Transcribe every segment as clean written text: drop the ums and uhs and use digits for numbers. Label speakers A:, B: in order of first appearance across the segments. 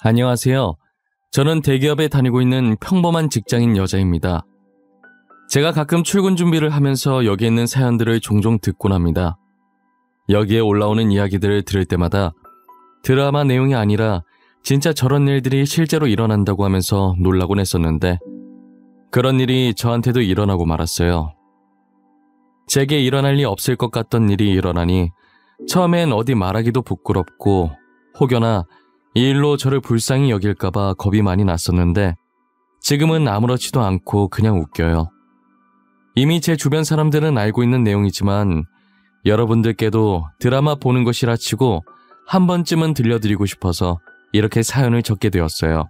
A: 안녕하세요. 저는 대기업에 다니고 있는 평범한 직장인 여자입니다. 제가 가끔 출근 준비를 하면서 여기 있는 사연들을 종종 듣곤 합니다. 여기에 올라오는 이야기들을 들을 때마다 드라마 내용이 아니라 진짜 저런 일들이 실제로 일어난다고 하면서 놀라곤 했었는데 그런 일이 저한테도 일어나고 말았어요. 제게 일어날 리 없을 것 같던 일이 일어나니 처음엔 어디 말하기도 부끄럽고 혹여나 이 일로 저를 불쌍히 여길까봐 겁이 많이 났었는데 지금은 아무렇지도 않고 그냥 웃겨요. 이미 제 주변 사람들은 알고 있는 내용이지만 여러분들께도 드라마 보는 것이라 치고 한 번쯤은 들려드리고 싶어서 이렇게 사연을 적게 되었어요.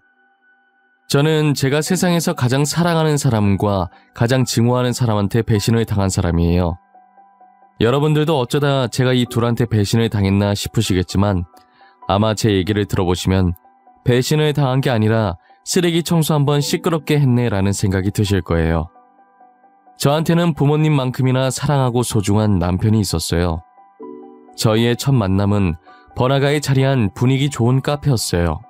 A: 저는 제가 세상에서 가장 사랑하는 사람과 가장 증오하는 사람한테 배신을 당한 사람이에요. 여러분들도 어쩌다 제가 이 둘한테 배신을 당했나 싶으시겠지만 아마 제 얘기를 들어보시면 배신을 당한 게 아니라 쓰레기 청소 한번 시끄럽게 했네 라는 생각이 드실 거예요. 저한테는 부모님만큼이나 사랑하고 소중한 남편이 있었어요. 저희의 첫 만남은 번화가에 자리한 분위기 좋은 카페였어요.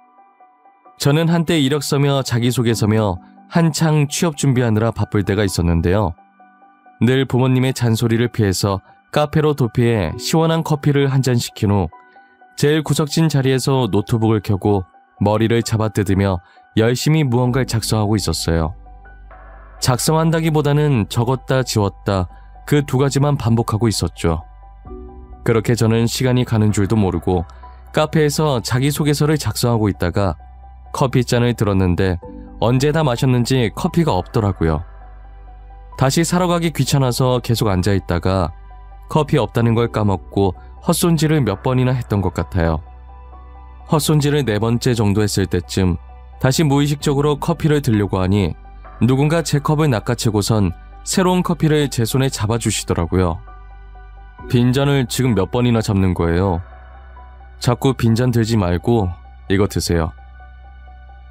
A: 저는 한때 이력서며 자기소개서며 한창 취업 준비하느라 바쁠 때가 있었는데요. 늘 부모님의 잔소리를 피해서 카페로 도피해 시원한 커피를 한 잔 시킨 후 제일 구석진 자리에서 노트북을 켜고 머리를 잡아뜯으며 열심히 무언가를 작성하고 있었어요. 작성한다기보다는 적었다 지웠다 그 두 가지만 반복하고 있었죠. 그렇게 저는 시간이 가는 줄도 모르고 카페에서 자기소개서를 작성하고 있다가 커피잔을 들었는데 언제 다 마셨는지 커피가 없더라고요. 다시 사러 가기 귀찮아서 계속 앉아있다가 커피 없다는 걸 까먹고 헛손질을 몇 번이나 했던 것 같아요. 헛손질을 4번째 정도 했을 때쯤 다시 무의식적으로 커피를 들려고 하니 누군가 제 컵을 낚아채고선 새로운 커피를 제 손에 잡아주시더라고요. 빈잔을 지금 몇 번이나 잡는 거예요. 자꾸 빈잔 들지 말고 이거 드세요.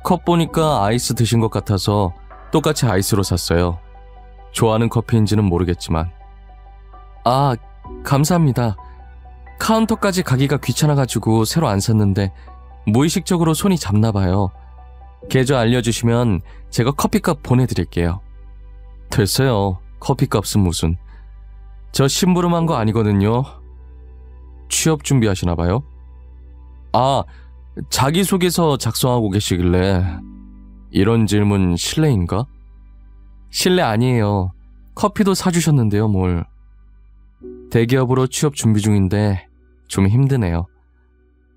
A: 컵 보니까 아이스 드신 것 같아서 똑같이 아이스로 샀어요. 좋아하는 커피인지는 모르겠지만. 아, 감사합니다. 카운터까지 가기가 귀찮아가지고 새로 안 샀는데 무의식적으로 손이 잡나봐요. 계좌 알려주시면 제가 커피값 보내드릴게요. 됐어요. 커피값은 무슨. 저 심부름한 거 아니거든요. 취업 준비하시나봐요? 아, 자기소개서 작성하고 계시길래. 이런 질문 실례인가? 실례 아니에요. 커피도 사주셨는데요, 뭘. 대기업으로 취업 준비 중인데 좀 힘드네요.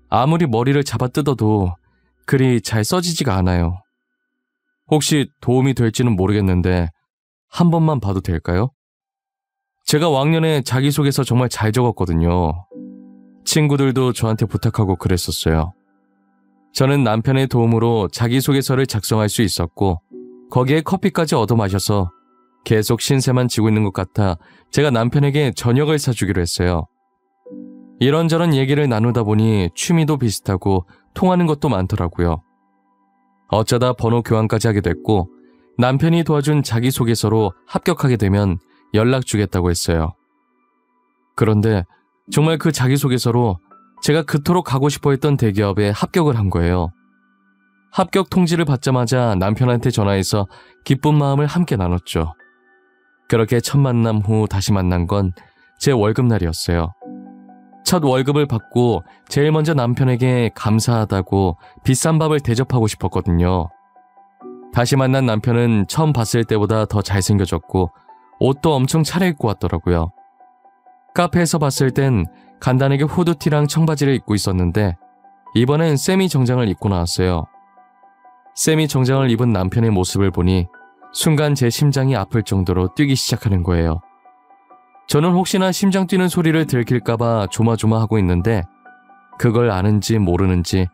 A: 아무리 머리를 잡아 뜯어도 글이 잘 써지지가 않아요. 혹시 도움이 될지는 모르겠는데 한 번만 봐도 될까요? 제가 왕년에 자기소개서 정말 잘 적었거든요. 친구들도 저한테 부탁하고 그랬었어요. 저는 남편의 도움으로 자기소개서를 작성할 수 있었고 거기에 커피까지 얻어 마셔서 계속 신세만 지고 있는 것 같아 제가 남편에게 저녁을 사주기로 했어요. 이런저런 얘기를 나누다 보니 취미도 비슷하고 통하는 것도 많더라고요. 어쩌다 번호 교환까지 하게 됐고 남편이 도와준 자기소개서로 합격하게 되면 연락 주겠다고 했어요. 그런데 정말 그 자기소개서로 제가 그토록 가고 싶어 했던 대기업에 합격을 한 거예요. 합격 통지를 받자마자 남편한테 전화해서 기쁜 마음을 함께 나눴죠. 그렇게 첫 만남 후 다시 만난 건 제 월급날이었어요. 첫 월급을 받고 제일 먼저 남편에게 감사하다고 비싼 밥을 대접하고 싶었거든요. 다시 만난 남편은 처음 봤을 때보다 더 잘생겨졌고 옷도 엄청 차려입고 왔더라고요. 카페에서 봤을 땐 간단하게 후드티랑 청바지를 입고 있었는데 이번엔 세미 정장을 입고 나왔어요. 세미 정장을 입은 남편의 모습을 보니 순간 제 심장이 아플 정도로 뛰기 시작하는 거예요. 저는 혹시나 심장 뛰는 소리를 들킬까봐 조마조마하고 있는데 그걸 아는지 모르는지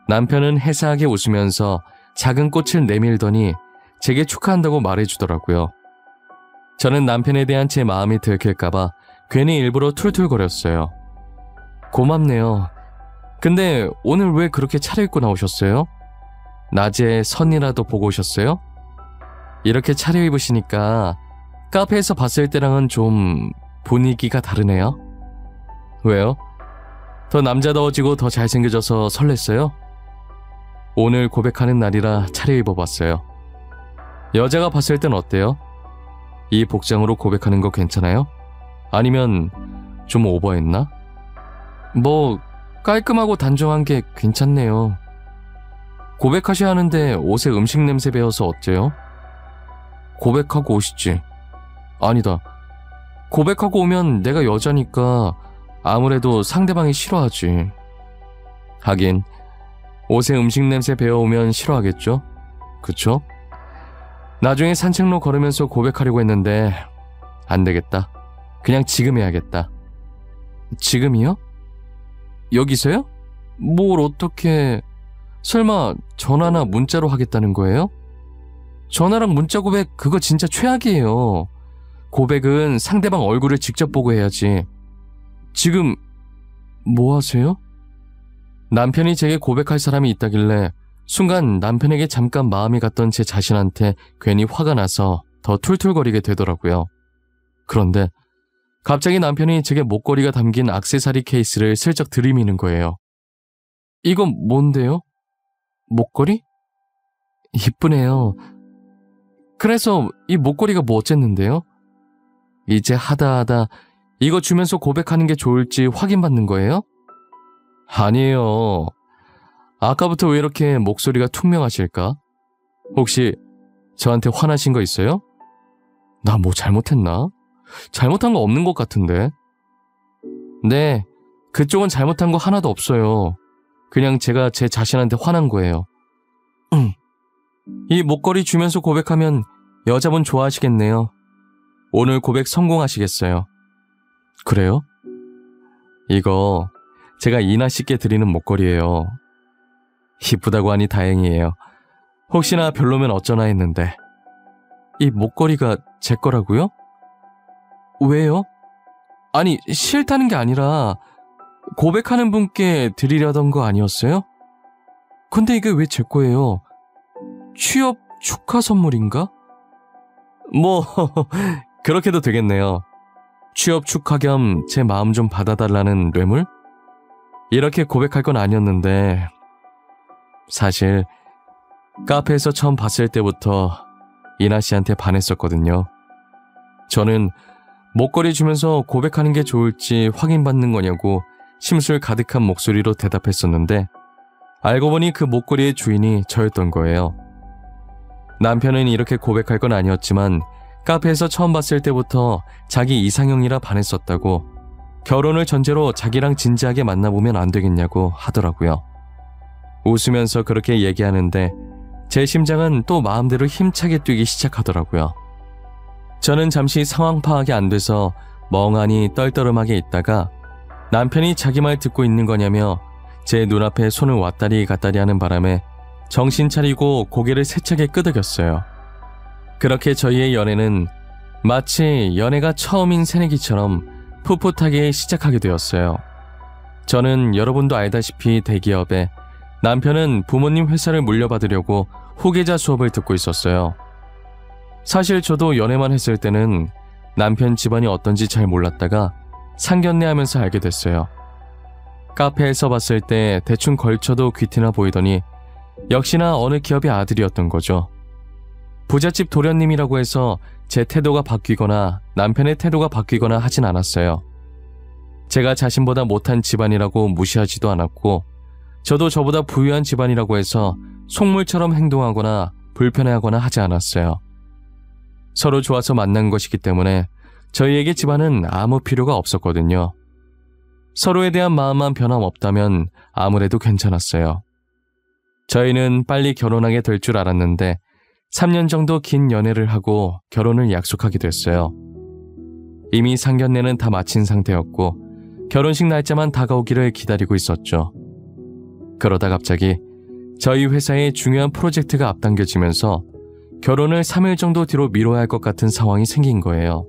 A: 남편은 해사하게 웃으면서 작은 꽃을 내밀더니 제게 축하한다고 말해주더라고요. 저는 남편에 대한 제 마음이 들킬까봐 괜히 일부러 툴툴거렸어요. 고맙네요. 근데 오늘 왜 그렇게 차려입고 나오셨어요? 낮에 선이라도 보고 오셨어요? 이렇게 차려입으시니까 카페에서 봤을 때랑은 좀 분위기가 다르네요. 왜요? 더 남자다워지고 더 잘생겨져서 설렜어요? 오늘 고백하는 날이라 차려입어봤어요. 여자가 봤을 땐 어때요? 이 복장으로 고백하는 거 괜찮아요? 아니면 좀 오버했나? 뭐 깔끔하고 단정한 게 괜찮네요. 고백하셔야 하는데 옷에 음식 냄새 배어서 어째요? 고백하고 오시지. 아니다. 고백하고 오면 내가 여자니까 아무래도 상대방이 싫어하지. 하긴 옷에 음식 냄새 배어오면 싫어하겠죠? 그쵸? 나중에 산책로 걸으면서 고백하려고 했는데 안 되겠다. 그냥 지금 해야겠다. 지금이요? 여기서요? 뭘 어떻게... 설마 전화나 문자로 하겠다는 거예요? 전화랑 문자 고백 그거 진짜 최악이에요. 고백은 상대방 얼굴을 직접 보고 해야지. 지금 뭐 하세요? 남편이 제게 고백할 사람이 있다길래 순간 남편에게 잠깐 마음이 갔던 제 자신한테 괜히 화가 나서 더 툴툴거리게 되더라고요. 그런데 갑자기 남편이 제게 목걸이가 담긴 액세서리 케이스를 슬쩍 들이미는 거예요. 이건 뭔데요? 목걸이? 이쁘네요. 그래서 이 목걸이가 뭐 어쨌는데요? 이제 하다 이거 주면서 고백하는 게 좋을지 확인받는 거예요? 아니에요. 아까부터 왜 이렇게 목소리가 퉁명하실까? 혹시 저한테 화나신 거 있어요? 나 뭐 잘못했나? 잘못한 거 없는 것 같은데. 네, 그쪽은 잘못한 거 하나도 없어요. 그냥 제가 제 자신한테 화난 거예요. 이 목걸이 주면서 고백하면 여자분 좋아하시겠네요. 오늘 고백 성공하시겠어요. 그래요? 이거 제가 이나 씨께 드리는 목걸이에요. 이쁘다고 하니 다행이에요. 혹시나 별로면 어쩌나 했는데. 이 목걸이가 제 거라고요? 왜요? 아니, 싫다는 게 아니라 고백하는 분께 드리려던 거 아니었어요? 근데 이게 왜 제 거예요? 취업 축하 선물인가? 뭐 그렇게도 되겠네요. 취업 축하 겸 제 마음 좀 받아달라는 뇌물? 이렇게 고백할 건 아니었는데 사실 카페에서 처음 봤을 때부터 이나 씨한테 반했었거든요. 저는 목걸이 주면서 고백하는 게 좋을지 확인받는 거냐고 심술 가득한 목소리로 대답했었는데 알고 보니 그 목걸이의 주인이 저였던 거예요. 남편은 이렇게 고백할 건 아니었지만 카페에서 처음 봤을 때부터 자기 이상형이라 반했었다고 결혼을 전제로 자기랑 진지하게 만나보면 안 되겠냐고 하더라고요. 웃으면서 그렇게 얘기하는데 제 심장은 또 마음대로 힘차게 뛰기 시작하더라고요. 저는 잠시 상황 파악이 안 돼서 멍하니 떨떠름하게 있다가 남편이 자기 말 듣고 있는 거냐며 제 눈앞에 손을 왔다리 갔다리 하는 바람에 정신 차리고 고개를 세차게 끄덕였어요. 그렇게 저희의 연애는 마치 연애가 처음인 새내기처럼 풋풋하게 시작하게 되었어요. 저는 여러분도 알다시피 대기업에, 남편은 부모님 회사를 물려받으려고 후계자 수업을 듣고 있었어요. 사실 저도 연애만 했을 때는 남편 집안이 어떤지 잘 몰랐다가 상견례하면서 알게 됐어요. 카페에서 봤을 때 대충 걸쳐도 귀티나 보이더니 역시나 어느 기업의 아들이었던 거죠. 부잣집 도련님이라고 해서 제 태도가 바뀌거나 남편의 태도가 바뀌거나 하진 않았어요. 제가 자신보다 못한 집안이라고 무시하지도 않았고 저도 저보다 부유한 집안이라고 해서 속물처럼 행동하거나 불편해하거나 하지 않았어요. 서로 좋아서 만난 것이기 때문에 저희에게 집안은 아무 필요가 없었거든요. 서로에 대한 마음만 변함없다면 아무래도 괜찮았어요. 저희는 빨리 결혼하게 될 줄 알았는데 3년 정도 긴 연애를 하고 결혼을 약속하게 됐어요. 이미 상견례는 다 마친 상태였고 결혼식 날짜만 다가오기를 기다리고 있었죠. 그러다 갑자기 저희 회사의 중요한 프로젝트가 앞당겨지면서 결혼을 3일 정도 뒤로 미뤄야 할 것 같은 상황이 생긴 거예요.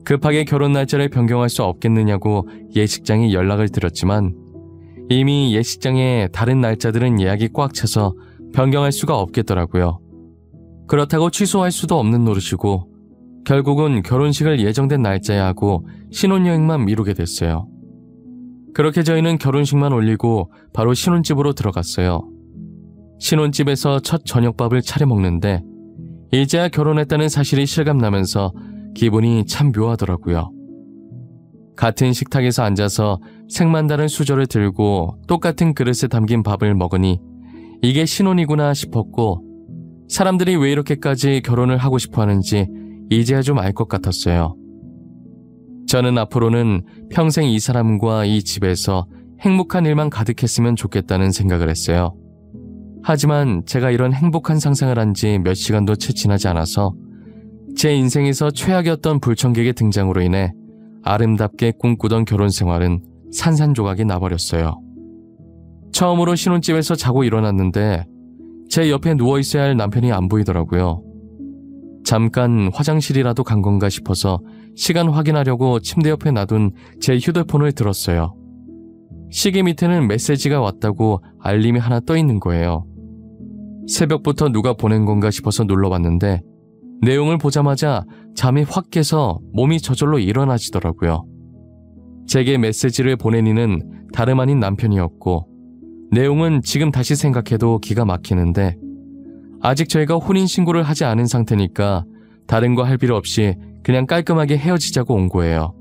A: 급하게 결혼 날짜를 변경할 수 없겠느냐고 예식장에 연락을 드렸지만 이미 예식장에 다른 날짜들은 예약이 꽉 차서 변경할 수가 없겠더라고요. 그렇다고 취소할 수도 없는 노릇이고 결국은 결혼식을 예정된 날짜에 하고 신혼여행만 미루게 됐어요. 그렇게 저희는 결혼식만 올리고 바로 신혼집으로 들어갔어요. 신혼집에서 첫 저녁밥을 차려 먹는데 이제야 결혼했다는 사실이 실감나면서 기분이 참 묘하더라고요. 같은 식탁에서 앉아서 색만 다른 수저를 들고 똑같은 그릇에 담긴 밥을 먹으니 이게 신혼이구나 싶었고, 사람들이 왜 이렇게까지 결혼을 하고 싶어 하는지 이제야 좀 알 것 같았어요. 저는 앞으로는 평생 이 사람과 이 집에서 행복한 일만 가득했으면 좋겠다는 생각을 했어요. 하지만 제가 이런 행복한 상상을 한 지 몇 시간도 채 지나지 않아서 제 인생에서 최악이었던 불청객의 등장으로 인해 아름답게 꿈꾸던 결혼 생활은 산산조각이 나버렸어요. 처음으로 신혼집에서 자고 일어났는데 제 옆에 누워있어야 할 남편이 안 보이더라고요. 잠깐 화장실이라도 간 건가 싶어서 시간 확인하려고 침대 옆에 놔둔 제 휴대폰을 들었어요. 시계 밑에는 메시지가 왔다고 알림이 하나 떠 있는 거예요. 새벽부터 누가 보낸 건가 싶어서 눌러봤는데 내용을 보자마자 잠이 확 깨서 몸이 저절로 일어나지더라고요. 제게 메시지를 보낸 이는 다름 아닌 남편이었고, 내용은 지금 다시 생각해도 기가 막히는데, 아직 저희가 혼인신고를 하지 않은 상태니까 다른 거 할 필요 없이 그냥 깔끔하게 헤어지자고 온 거예요.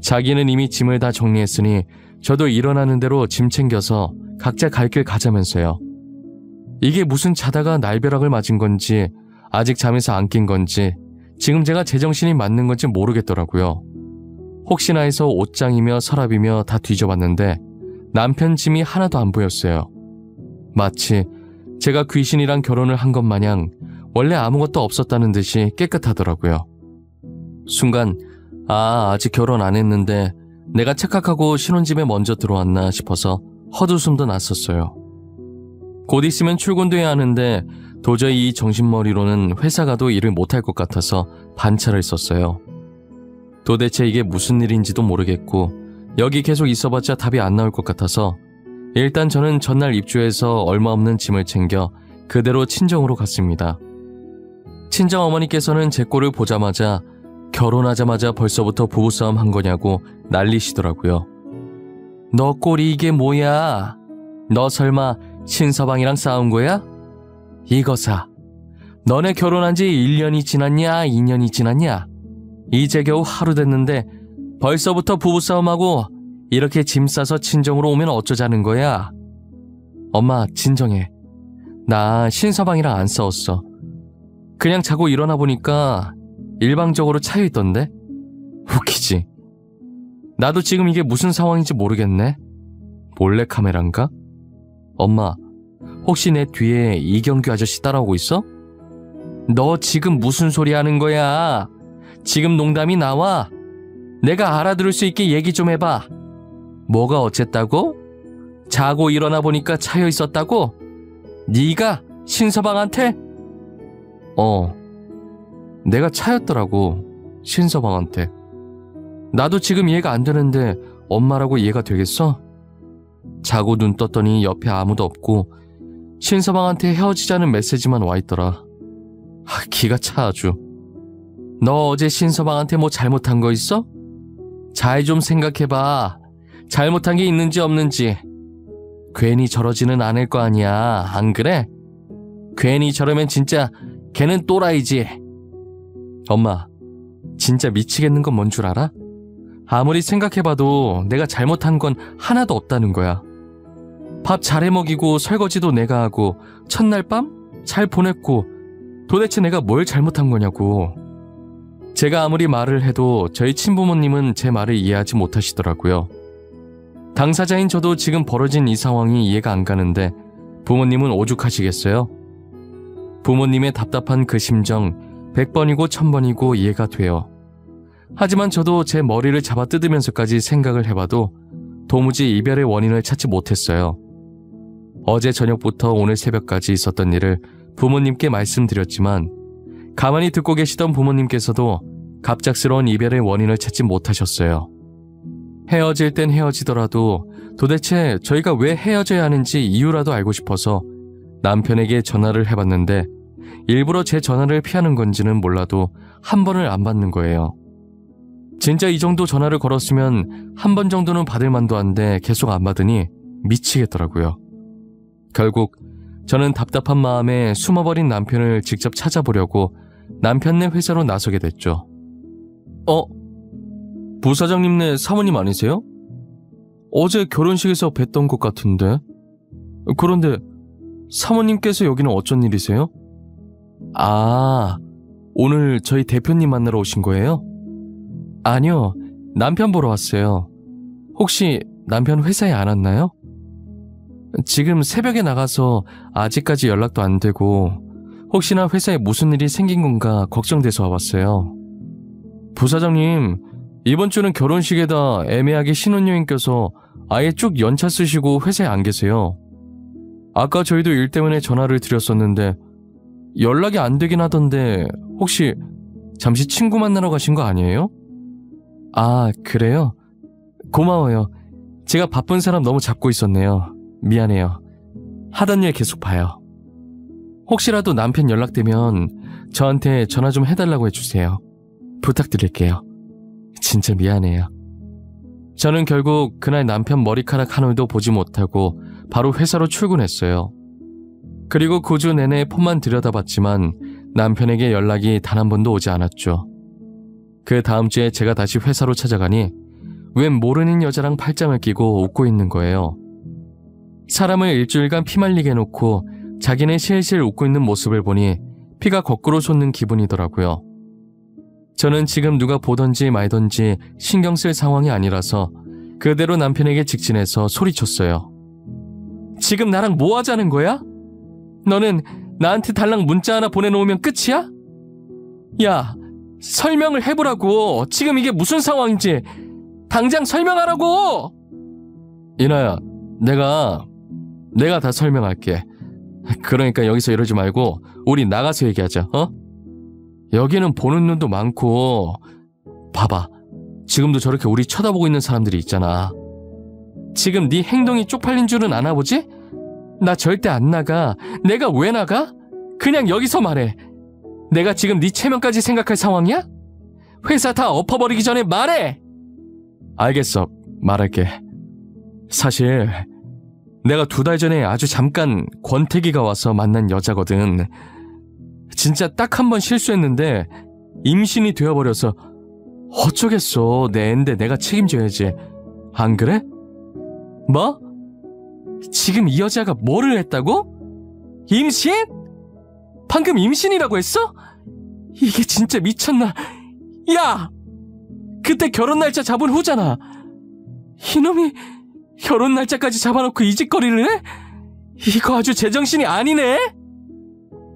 A: 자기는 이미 짐을 다 정리했으니 저도 일어나는 대로 짐 챙겨서 각자 갈 길 가자면서요. 이게 무슨 자다가 날벼락을 맞은 건지 아직 잠에서 안 깬 건지 지금 제가 제정신이 맞는 건지 모르겠더라고요. 혹시나 해서 옷장이며 서랍이며 다 뒤져봤는데 남편 짐이 하나도 안 보였어요. 마치 제가 귀신이랑 결혼을 한 것 마냥 원래 아무것도 없었다는 듯이 깨끗하더라고요. 순간 아직 결혼 안 했는데 내가 착각하고 신혼집에 먼저 들어왔나 싶어서 헛웃음도 났었어요. 곧 있으면 출근도 해야 하는데 도저히 이 정신머리로는 회사 가도 일을 못할 것 같아서 반차를 썼어요. 도대체 이게 무슨 일인지도 모르겠고 여기 계속 있어봤자 답이 안 나올 것 같아서 일단 저는 전날 입주해서 얼마 없는 짐을 챙겨 그대로 친정으로 갔습니다. 친정어머니께서는 제 꼴을 보자마자 결혼하자마자 벌써부터 부부싸움 한 거냐고 난리시더라고요. 너 꼴이 이게 뭐야? 너 설마 신서방이랑 싸운 거야? 이거사, 너네 결혼한 지 1년이 지났냐 2년이 지났냐? 이제 겨우 하루 됐는데 벌써부터 부부싸움하고 이렇게 짐 싸서 친정으로 오면 어쩌자는 거야? 엄마 진정해. 나 신서방이랑 안 싸웠어. 그냥 자고 일어나 보니까 일방적으로 차여있던데? 웃기지? 나도 지금 이게 무슨 상황인지 모르겠네. 몰래카메라인가? 엄마, 혹시 내 뒤에 이경규 아저씨 따라오고 있어? 너 지금 무슨 소리 하는 거야? 지금 농담이 나와? 내가 알아들을 수 있게 얘기 좀 해봐. 뭐가 어쨌다고? 자고 일어나 보니까 차여 있었다고? 네가 신서방한테? 내가 차였더라고, 신서방한테. 나도 지금 이해가 안 되는데 엄마라고 이해가 되겠어? 자고 눈 떴더니 옆에 아무도 없고 신서방한테 헤어지자는 메시지만 와있더라. 기가 차 아주. 너 어제 신서방한테 뭐 잘못한 거 있어? 잘 좀 생각해봐. 잘못한 게 있는지 없는지. 괜히 저러지는 않을 거 아니야, 안 그래? 괜히 저러면 진짜 걔는 또라이지. 엄마, 진짜 미치겠는 건 뭔 줄 알아? 아무리 생각해봐도 내가 잘못한 건 하나도 없다는 거야. 밥 잘해 먹이고 설거지도 내가 하고 첫날 밤 잘 보냈고 도대체 내가 뭘 잘못한 거냐고. 제가 아무리 말을 해도 저희 친부모님은 제 말을 이해하지 못하시더라고요. 당사자인 저도 지금 벌어진 이 상황이 이해가 안 가는데 부모님은 오죽하시겠어요? 부모님의 답답한 그 심정 100번이고 1000번이고 이해가 돼요. 하지만 저도 제 머리를 잡아 뜯으면서까지 생각을 해봐도 도무지 이별의 원인을 찾지 못했어요. 어제 저녁부터 오늘 새벽까지 있었던 일을 부모님께 말씀드렸지만 가만히 듣고 계시던 부모님께서도 갑작스러운 이별의 원인을 찾지 못하셨어요. 헤어질 땐 헤어지더라도 도대체 저희가 왜 헤어져야 하는지 이유라도 알고 싶어서 남편에게 전화를 해봤는데 일부러 제 전화를 피하는 건지는 몰라도 한 번을 안 받는 거예요. 진짜 이 정도 전화를 걸었으면 한 번 정도는 받을 만도 한데 계속 안 받으니 미치겠더라고요. 결국 저는 답답한 마음에 숨어버린 남편을 직접 찾아보려고 남편네 회사로 나서게 됐죠. 부사장님네 사모님 아니세요? 어제 결혼식에서 뵀던 것 같은데. 그런데 사모님께서 여기는 어쩐 일이세요? 오늘 저희 대표님 만나러 오신 거예요? 아니요, 남편 보러 왔어요. 혹시 남편 회사에 안 왔나요? 지금 새벽에 나가서 아직까지 연락도 안 되고 혹시나 회사에 무슨 일이 생긴 건가 걱정돼서 와봤어요. 부사장님, 이번 주는 결혼식에다 애매하게 신혼여행 껴서 아예 쭉 연차 쓰시고 회사에 안 계세요. 아까 저희도 일 때문에 전화를 드렸었는데 연락이 안 되긴 하던데 혹시 잠시 친구 만나러 가신 거 아니에요? 그래요? 고마워요. 제가 바쁜 사람 너무 잡고 있었네요. 미안해요. 하던 일 계속 봐요. 혹시라도 남편 연락되면 저한테 전화 좀 해달라고 해주세요. 부탁드릴게요. 진짜 미안해요. 저는 결국 그날 남편 머리카락 한 올도 보지 못하고 바로 회사로 출근했어요. 그리고 9주 내내 폰만 들여다봤지만 남편에게 연락이 단 한 번도 오지 않았죠. 그 다음 주에 제가 다시 회사로 찾아가니 웬 모르는 여자랑 팔짱을 끼고 웃고 있는 거예요. 사람을 일주일간 피말리게 해놓고 자기는 실실 웃고 있는 모습을 보니 피가 거꾸로 솟는 기분이더라고요. 저는 지금 누가 보던지 말던지 신경 쓸 상황이 아니라서 그대로 남편에게 직진해서 소리쳤어요. 지금 나랑 뭐 하자는 거야? 너는 나한테 달랑 문자 하나 보내놓으면 끝이야? 야, 설명을 해보라고. 지금 이게 무슨 상황인지 당장 설명하라고. 이나야, 내가 다 설명할게. 그러니까 여기서 이러지 말고 우리 나가서 얘기하자. 여기는 보는 눈도 많고 봐봐, 지금도 저렇게 우리 쳐다보고 있는 사람들이 있잖아. 지금 네 행동이 쪽팔린 줄은 아나 보지? 나 절대 안 나가. 내가 왜 나가? 그냥 여기서 말해. 내가 지금 네 체면까지 생각할 상황이야? 회사 다 엎어버리기 전에 말해. 알겠어, 말할게. 사실 내가 2달 전에 아주 잠깐 권태기가 와서 만난 여자거든. 진짜 딱 한 번 실수했는데 임신이 되어버려서 어쩌겠어. 내 애인데 내가 책임져야지. 안 그래? 뭐? 지금 이 여자가 뭐를 했다고? 임신? 방금 임신이라고 했어? 이게 진짜 미쳤나? 야! 그때 결혼 날짜 잡은 후잖아. 이놈이 결혼 날짜까지 잡아놓고 이 짓거리를 해? 이거 아주 제정신이 아니네?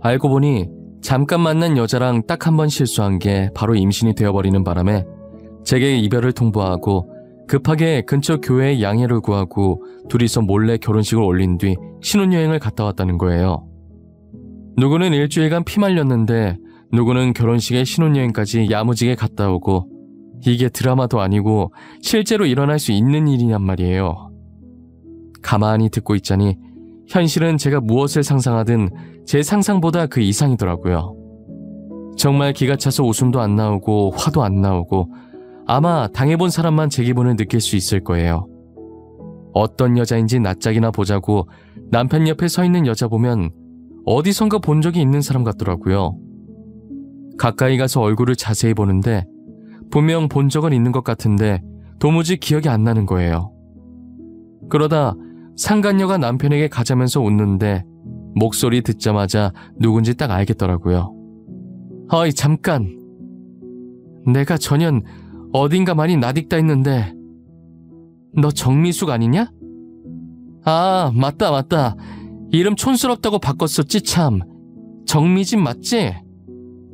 A: 알고 보니 잠깐 만난 여자랑 딱 한 번 실수한 게 바로 임신이 되어버리는 바람에 제게 이별을 통보하고 급하게 근처 교회에 양해를 구하고 둘이서 몰래 결혼식을 올린 뒤 신혼여행을 갔다 왔다는 거예요. 누구는 일주일간 피 말렸는데 누구는 결혼식에 신혼여행까지 야무지게 갔다 오고, 이게 드라마도 아니고 실제로 일어날 수 있는 일이냔 말이에요. 가만히 듣고 있자니 현실은 제가 무엇을 상상하든 제 상상보다 그 이상이더라고요. 정말 기가 차서 웃음도 안 나오고 화도 안 나오고 아마 당해본 사람만 제 기분을 느낄 수 있을 거예요. 어떤 여자인지 낯짝이나 보자고 남편 옆에 서 있는 여자 보면 어디선가 본 적이 있는 사람 같더라고요. 가까이 가서 얼굴을 자세히 보는데 분명 본 적은 있는 것 같은데 도무지 기억이 안 나는 거예요. 그러다 상간녀가 남편에게 가자면서 웃는데 목소리 듣자마자 누군지 딱 알겠더라고요. 어이, 잠깐. 내가 전현 어딘가 많이 낯익다 했는데 너 정미숙 아니냐? 아, 맞다. 이름 촌스럽다고 바꿨었지 참. 정미진 맞지?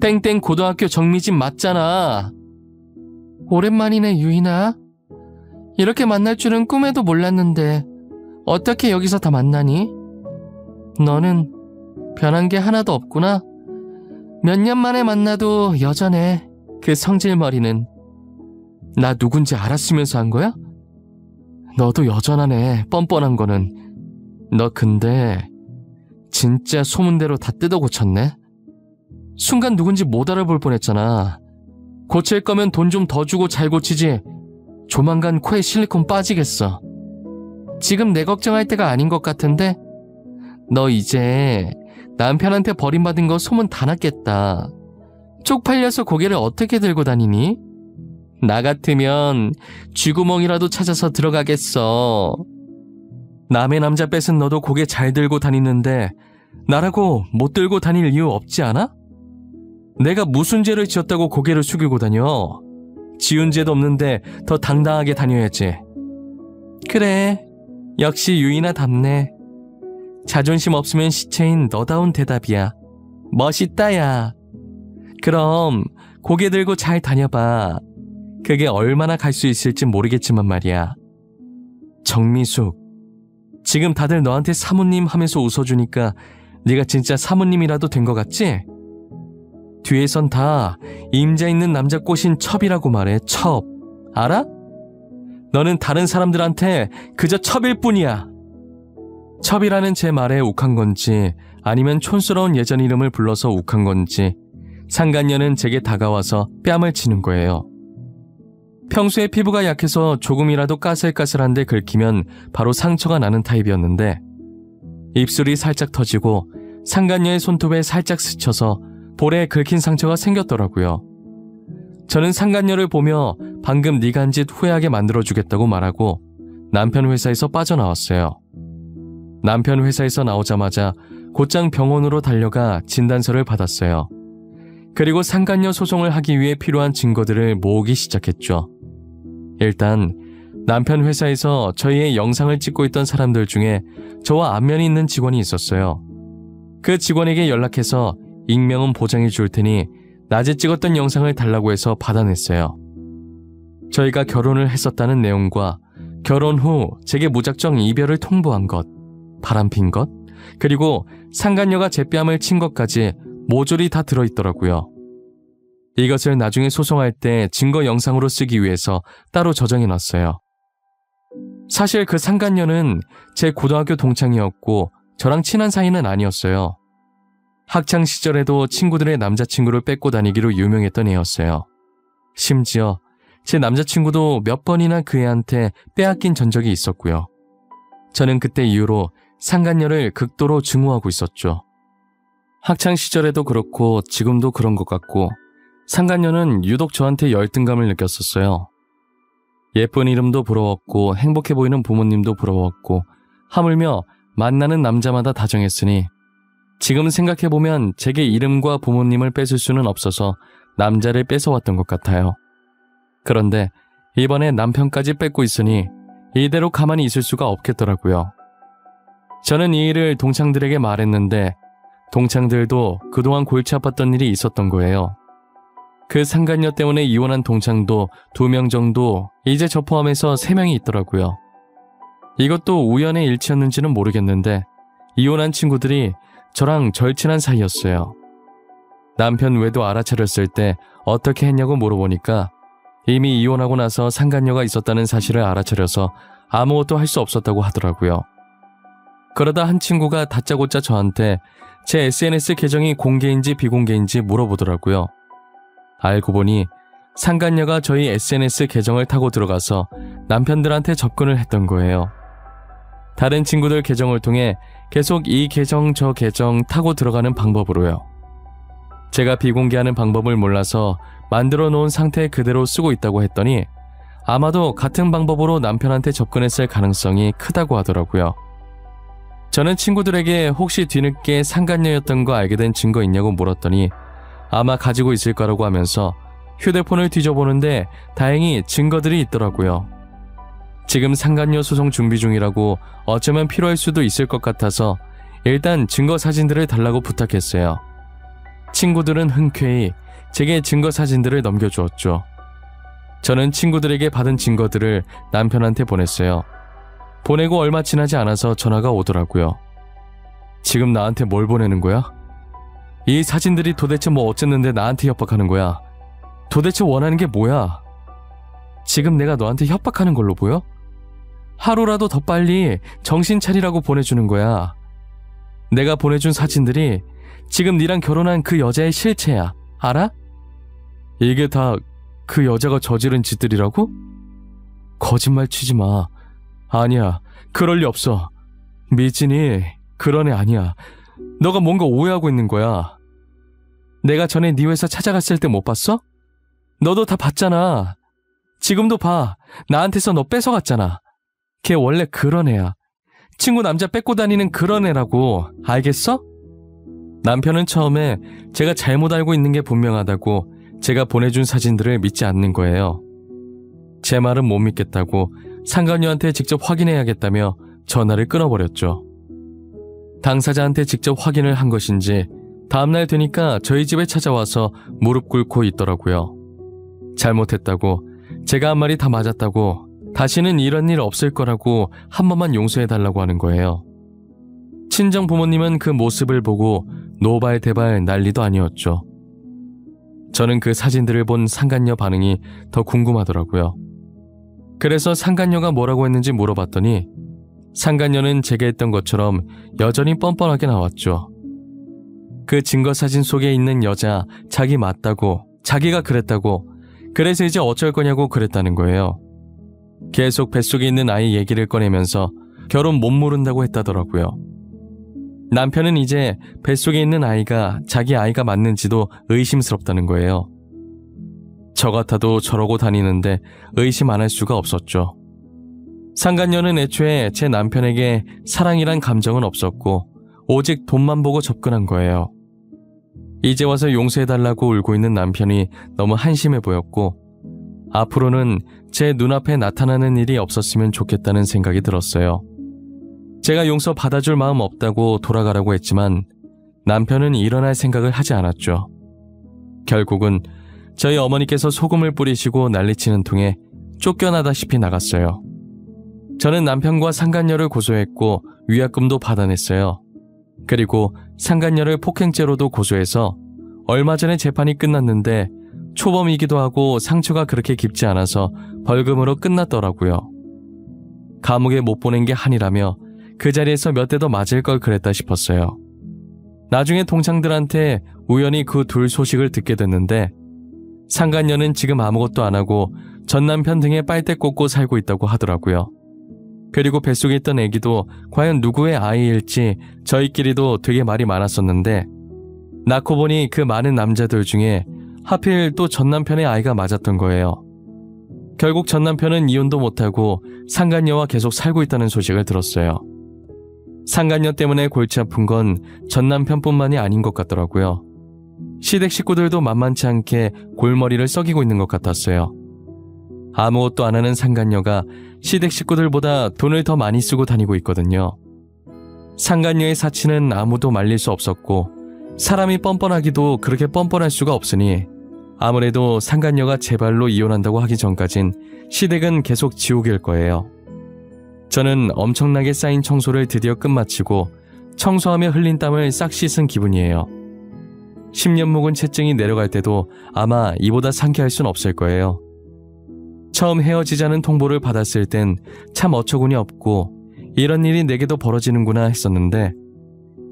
A: 땡땡 고등학교 정미진 맞잖아. 오랜만이네, 유인아. 이렇게 만날 줄은 꿈에도 몰랐는데 어떻게 여기서 다 만나니? 너는 변한 게 하나도 없구나. 몇 년 만에 만나도 여전해. 그 성질머리는. 나 누군지 알았으면서 한 거야? 너도 여전하네, 뻔뻔한 거는. 너 근데 진짜 소문대로 다 뜯어 고쳤네? 순간 누군지 못 알아볼 뻔했잖아. 고칠 거면 돈 좀 더 주고 잘 고치지. 조만간 코에 실리콘 빠지겠어. 지금 내 걱정할 때가 아닌 것 같은데 너 이제 남편한테 버림받은 거 소문 다 났겠다. 쪽팔려서 고개를 어떻게 들고 다니니? 나 같으면 쥐구멍이라도 찾아서 들어가겠어. 남의 남자 뺏은 너도 고개 잘 들고 다니는데 나라고 못 들고 다닐 이유 없지 않아? 내가 무슨 죄를 지었다고 고개를 숙이고 다녀? 지은 죄도 없는데 더 당당하게 다녀야지. 그래, 역시 유이나답네. 자존심 없으면 시체인 너다운 대답이야. 멋있다, 야. 그럼 고개 들고 잘 다녀봐. 그게 얼마나 갈 수 있을지 모르겠지만 말이야. 정미숙, 지금 다들 너한테 사모님 하면서 웃어주니까 네가 진짜 사모님이라도 된 것 같지? 뒤에선 다 임자 있는 남자 꼬신 첩이라고 말해. 첩. 알아? 너는 다른 사람들한테 그저 첩일 뿐이야. 첩이라는 제 말에 욱한 건지 아니면 촌스러운 예전 이름을 불러서 욱한 건지 상간녀는 제게 다가와서 뺨을 치는 거예요. 평소에 피부가 약해서 조금이라도 까슬까슬한데 긁히면 바로 상처가 나는 타입이었는데 입술이 살짝 터지고 상간녀의 손톱에 살짝 스쳐서 볼에 긁힌 상처가 생겼더라고요. 저는 상간녀를 보며 방금 네가 한 짓 후회하게 만들어주겠다고 말하고 남편 회사에서 빠져나왔어요. 남편 회사에서 나오자마자 곧장 병원으로 달려가 진단서를 받았어요. 그리고 상간녀 소송을 하기 위해 필요한 증거들을 모으기 시작했죠. 일단 남편 회사에서 저희의 영상을 찍고 있던 사람들 중에 저와 안면이 있는 직원이 있었어요. 그 직원에게 연락해서 익명은 보장해 줄 테니 낮에 찍었던 영상을 달라고 해서 받아냈어요. 저희가 결혼을 했었다는 내용과 결혼 후 제게 무작정 이별을 통보한 것, 바람핀 것, 그리고 상간녀가 제 뺨을 친 것까지 모조리 다 들어있더라고요. 이것을 나중에 소송할 때 증거 영상으로 쓰기 위해서 따로 저장해놨어요. 사실 그 상간녀는 제 고등학교 동창이었고 저랑 친한 사이는 아니었어요. 학창 시절에도 친구들의 남자친구를 뺏고 다니기로 유명했던 애였어요. 심지어 제 남자친구도 몇 번이나 그 애한테 빼앗긴 전적이 있었고요. 저는 그때 이후로 상간녀를 극도로 증오하고 있었죠. 학창 시절에도 그렇고 지금도 그런 것 같고 상간녀는 유독 저한테 열등감을 느꼈었어요. 예쁜 이름도 부러웠고 행복해 보이는 부모님도 부러웠고 하물며 만나는 남자마다 다정했으니 지금 생각해보면 제게 이름과 부모님을 뺏을 수는 없어서 남자를 뺏어왔던 것 같아요. 그런데 이번에 남편까지 뺏고 있으니 이대로 가만히 있을 수가 없겠더라고요. 저는 이 일을 동창들에게 말했는데 동창들도 그동안 골치 아팠던 일이 있었던 거예요. 그 상간녀 때문에 이혼한 동창도 2명 정도, 이제 저 포함해서 3명이 있더라고요. 이것도 우연의 일치였는지는 모르겠는데 이혼한 친구들이 저랑 절친한 사이였어요. 남편 외도 알아차렸을 때 어떻게 했냐고 물어보니까 이미 이혼하고 나서 상간녀가 있었다는 사실을 알아차려서 아무것도 할 수 없었다고 하더라고요. 그러다 한 친구가 다짜고짜 저한테 제 SNS 계정이 공개인지 비공개인지 물어보더라고요. 알고 보니 상간녀가 저희 SNS 계정을 타고 들어가서 남편들한테 접근을 했던 거예요. 다른 친구들 계정을 통해 계속 이 계정 저 계정 타고 들어가는 방법으로요. 제가 비공개하는 방법을 몰라서 만들어 놓은 상태 그대로 쓰고 있다고 했더니 아마도 같은 방법으로 남편한테 접근했을 가능성이 크다고 하더라고요. 저는 친구들에게 혹시 뒤늦게 상간녀였던 거 알게 된 증거 있냐고 물었더니 아마 가지고 있을 거라고 하면서 휴대폰을 뒤져보는데 다행히 증거들이 있더라고요. 지금 상간녀 소송 준비 중이라고 어쩌면 필요할 수도 있을 것 같아서 일단 증거 사진들을 달라고 부탁했어요. 친구들은 흔쾌히 제게 증거 사진들을 넘겨주었죠. 저는 친구들에게 받은 증거들을 남편한테 보냈어요. 보내고 얼마 지나지 않아서 전화가 오더라고요. 지금 나한테 뭘 보내는 거야? 이 사진들이 도대체 뭐 어쨌는데 나한테 협박하는 거야? 도대체 원하는 게 뭐야? 지금 내가 너한테 협박하는 걸로 보여? 하루라도 더 빨리 정신 차리라고 보내주는 거야. 내가 보내준 사진들이 지금 니랑 결혼한 그 여자의 실체야. 알아? 이게 다 그 여자가 저지른 짓들이라고? 거짓말 치지 마. 아니야, 그럴 리 없어. 미진이 그런 애 아니야. 너가 뭔가 오해하고 있는 거야. 내가 전에 네 회사 찾아갔을 때 못 봤어? 너도 다 봤잖아. 지금도 봐. 나한테서 너 뺏어갔잖아. 걔 원래 그런 애야. 친구 남자 뺏고 다니는 그런 애라고. 알겠어? 남편은 처음에 제가 잘못 알고 있는 게 분명하다고 제가 보내준 사진들을 믿지 않는 거예요. 제 말은 못 믿겠다고 상간녀한테 직접 확인해야겠다며 전화를 끊어버렸죠. 당사자한테 직접 확인을 한 것인지 다음날 되니까 저희 집에 찾아와서 무릎 꿇고 있더라고요. 잘못했다고, 제가 한 말이 다 맞았다고, 다시는 이런 일 없을 거라고 한 번만 용서해달라고 하는 거예요. 친정 부모님은 그 모습을 보고 노발대발 난리도 아니었죠. 저는 그 사진들을 본 상간녀 반응이 더 궁금하더라고요. 그래서 상간녀가 뭐라고 했는지 물어봤더니 상간녀는 제가 했던 것처럼 여전히 뻔뻔하게 나왔죠. 그 증거 사진 속에 있는 여자 자기 맞다고, 자기가 그랬다고, 그래서 이제 어쩔 거냐고 그랬다는 거예요. 계속 뱃속에 있는 아이 얘기를 꺼내면서 결혼 못 모른다고 했다더라고요. 남편은 이제 뱃속에 있는 아이가 자기 아이가 맞는지도 의심스럽다는 거예요. 저 같아도 저러고 다니는데 의심 안 할 수가 없었죠. 상간녀는 애초에 제 남편에게 사랑이란 감정은 없었고 오직 돈만 보고 접근한 거예요. 이제 와서 용서해달라고 울고 있는 남편이 너무 한심해 보였고 앞으로는 제 눈앞에 나타나는 일이 없었으면 좋겠다는 생각이 들었어요. 제가 용서 받아줄 마음 없다고 돌아가라고 했지만 남편은 일어날 생각을 하지 않았죠. 결국은 저희 어머니께서 소금을 뿌리시고 난리치는 통에 쫓겨나다시피 나갔어요. 저는 남편과 상간녀를 고소했고 위약금도 받아냈어요. 그리고 상간녀를 폭행죄로도 고소해서 얼마 전에 재판이 끝났는데 초범이기도 하고 상처가 그렇게 깊지 않아서 벌금으로 끝났더라고요. 감옥에 못 보낸 게 한이라며 그 자리에서 몇 대 더 맞을 걸 그랬다 싶었어요. 나중에 동창들한테 우연히 그 둘 소식을 듣게 됐는데 상간녀는 지금 아무것도 안 하고 전 남편 등에 빨대 꽂고 살고 있다고 하더라고요. 그리고 뱃속에 있던 아기도 과연 누구의 아이일지 저희끼리도 되게 말이 많았었는데 낳고 보니 그 많은 남자들 중에 하필 또 전 남편의 아이가 맞았던 거예요. 결국 전 남편은 이혼도 못하고 상간녀와 계속 살고 있다는 소식을 들었어요. 상간녀 때문에 골치 아픈 건 전 남편뿐만이 아닌 것 같더라고요. 시댁 식구들도 만만치 않게 골머리를 썩이고 있는 것 같았어요. 아무것도 안 하는 상간녀가 시댁 식구들보다 돈을 더 많이 쓰고 다니고 있거든요. 상간녀의 사치는 아무도 말릴 수 없었고 사람이 뻔뻔하기도 그렇게 뻔뻔할 수가 없으니 아무래도 상간녀가 제 발로 이혼한다고 하기 전까진 시댁은 계속 지옥일 거예요. 저는 엄청나게 쌓인 청소를 드디어 끝마치고 청소하며 흘린 땀을 싹 씻은 기분이에요. 10년 묵은 채증이 내려갈 때도 아마 이보다 상쾌할 순 없을 거예요. 처음 헤어지자는 통보를 받았을 땐 참 어처구니 없고 이런 일이 내게도 벌어지는구나 했었는데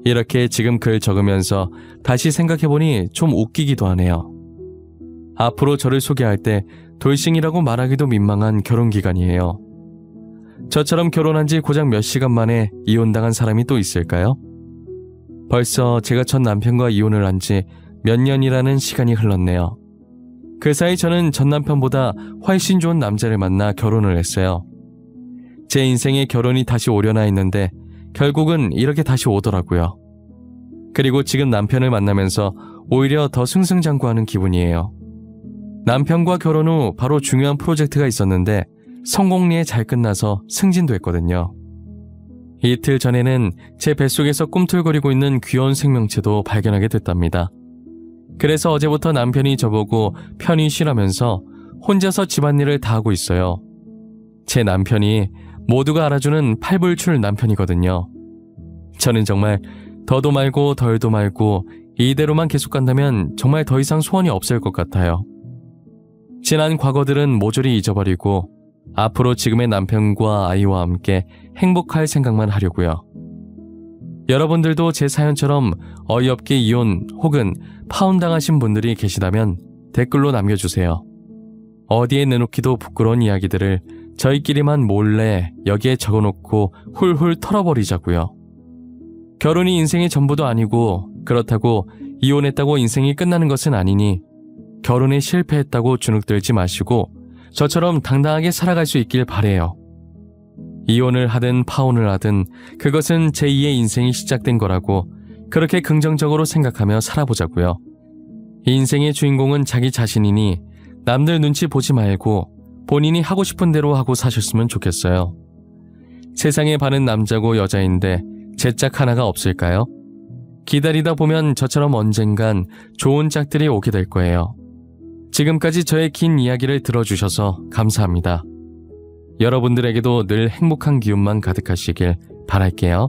A: 이렇게 지금 글 적으면서 다시 생각해보니 좀 웃기기도 하네요. 앞으로 저를 소개할 때 돌싱이라고 말하기도 민망한 결혼기간이에요. 저처럼 결혼한 지 고작 몇 시간 만에 이혼당한 사람이 또 있을까요? 벌써 제가 전 남편과 이혼을 한 지 몇 년이라는 시간이 흘렀네요. 그 사이 저는 전 남편보다 훨씬 좋은 남자를 만나 결혼을 했어요. 제 인생에 결혼이 다시 오려나 했는데 결국은 이렇게 다시 오더라고요. 그리고 지금 남편을 만나면서 오히려 더 승승장구하는 기분이에요. 남편과 결혼 후 바로 중요한 프로젝트가 있었는데 성공리에 잘 끝나서 승진됐거든요. 이틀 전에는 제 뱃속에서 꿈틀거리고 있는 귀여운 생명체도 발견하게 됐답니다. 그래서 어제부터 남편이 저보고 편히 쉬라면서 혼자서 집안일을 다 하고 있어요. 제 남편이 모두가 알아주는 팔불출 남편이거든요. 저는 정말 더도 말고 덜도 말고 이대로만 계속 간다면 정말 더 이상 소원이 없을 것 같아요. 지난 과거들은 모조리 잊어버리고 앞으로 지금의 남편과 아이와 함께 행복할 생각만 하려고요. 여러분들도 제 사연처럼 어이없게 이혼 혹은 파혼당하신 분들이 계시다면 댓글로 남겨주세요. 어디에 내놓기도 부끄러운 이야기들을 저희끼리만 몰래 여기에 적어놓고 훌훌 털어버리자고요. 결혼이 인생의 전부도 아니고 그렇다고 이혼했다고 인생이 끝나는 것은 아니니 결혼에 실패했다고 주눅들지 마시고 저처럼 당당하게 살아갈 수 있길 바래요. 이혼을 하든 파혼을 하든 그것은 제2의 인생이 시작된 거라고 그렇게 긍정적으로 생각하며 살아보자고요. 인생의 주인공은 자기 자신이니 남들 눈치 보지 말고 본인이 하고 싶은 대로 하고 사셨으면 좋겠어요. 세상에 반은 남자고 여자인데 제 짝 하나가 없을까요? 기다리다 보면 저처럼 언젠간 좋은 짝들이 오게 될 거예요. 지금까지 저의 긴 이야기를 들어주셔서 감사합니다. 여러분들에게도 늘 행복한 기운만 가득하시길 바랄게요.